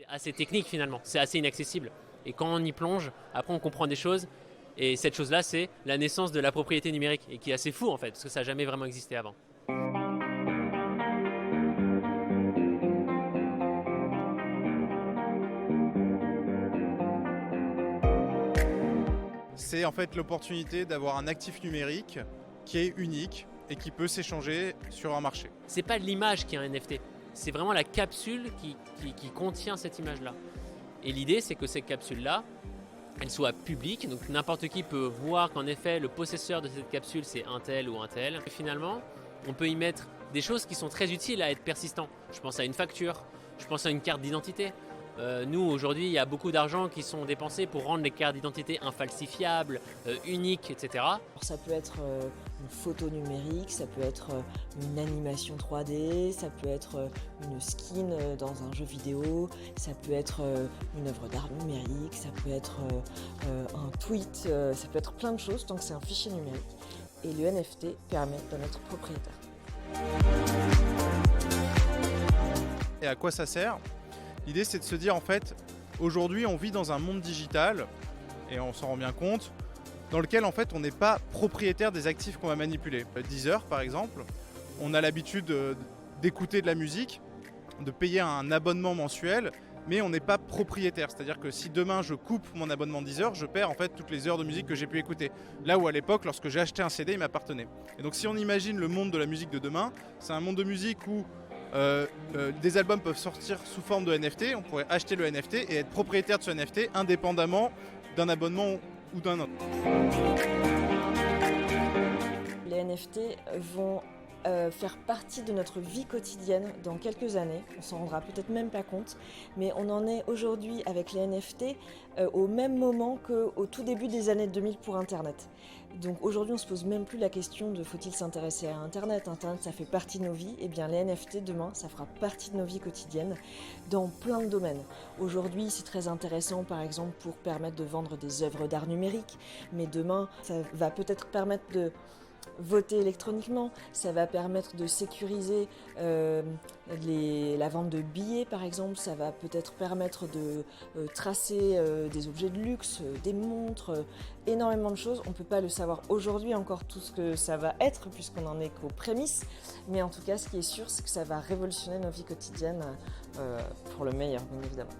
assez technique finalement, c'est assez inaccessible. Et quand on y plonge, après on comprend des choses. Et cette chose-là, c'est la naissance de la propriété numérique, et qui est assez fou en fait, parce que ça n'a jamais vraiment existé avant. C'est en fait l'opportunité d'avoir un actif numérique qui est unique et qui peut s'échanger sur un marché. C'est pas l'image qui est un NFT, c'est vraiment la capsule qui contient cette image-là. Et l'idée, c'est que cette capsule-là, elle soit publique, donc n'importe qui peut voir qu'en effet le possesseur de cette capsule c'est un tel ou un tel. Et finalement, on peut y mettre des choses qui sont très utiles à être persistant. Je pense à une facture, je pense à une carte d'identité. Nous aujourd'hui, il y a beaucoup d'argent qui sont dépensés pour rendre les cartes d'identité infalsifiables, uniques, etc. Ça peut être une photo numérique, ça peut être une animation 3D, ça peut être une skin dans un jeu vidéo, ça peut être une œuvre d'art numérique, ça peut être un tweet, ça peut être plein de choses tant que c'est un fichier numérique. Et le NFT permet d'en être propriétaire. Et à quoi ça sert ? L'idée, c'est de se dire, en fait, aujourd'hui, on vit dans un monde digital, et on s'en rend bien compte, dans lequel, en fait, on n'est pas propriétaire des actifs qu'on va manipuler. Deezer, par exemple, on a l'habitude d'écouter de la musique, de payer un abonnement mensuel, mais on n'est pas propriétaire. C'est-à-dire que si demain, je coupe mon abonnement Deezer, je perds, en fait, toutes les heures de musique que j'ai pu écouter. Là où, à l'époque, lorsque j'ai acheté un CD, il m'appartenait. Et donc, si on imagine le monde de la musique de demain, c'est un monde de musique où des albums peuvent sortir sous forme de NFT, on pourrait acheter le NFT et être propriétaire de ce NFT indépendamment d'un abonnement ou d'un autre. Les NFT vont faire partie de notre vie quotidienne dans quelques années. On s'en rendra peut-être même pas compte, mais on en est aujourd'hui avec les NFT au même moment qu'au tout début des années 2000 pour Internet. Donc aujourd'hui, on se pose même plus la question de faut-il s'intéresser à Internet. Internet, ça fait partie de nos vies. Et bien les NFT, demain, ça fera partie de nos vies quotidiennes dans plein de domaines. Aujourd'hui, c'est très intéressant, par exemple, pour permettre de vendre des œuvres d'art numérique. Mais demain, ça va peut-être permettre de voter électroniquement, ça va permettre de sécuriser la vente de billets par exemple, ça va peut-être permettre de tracer des objets de luxe, des montres, énormément de choses. On ne peut pas le savoir aujourd'hui encore tout ce que ça va être puisqu'on n'en est qu'aux prémices, mais en tout cas ce qui est sûr c'est que ça va révolutionner nos vies quotidiennes pour le meilleur bien évidemment.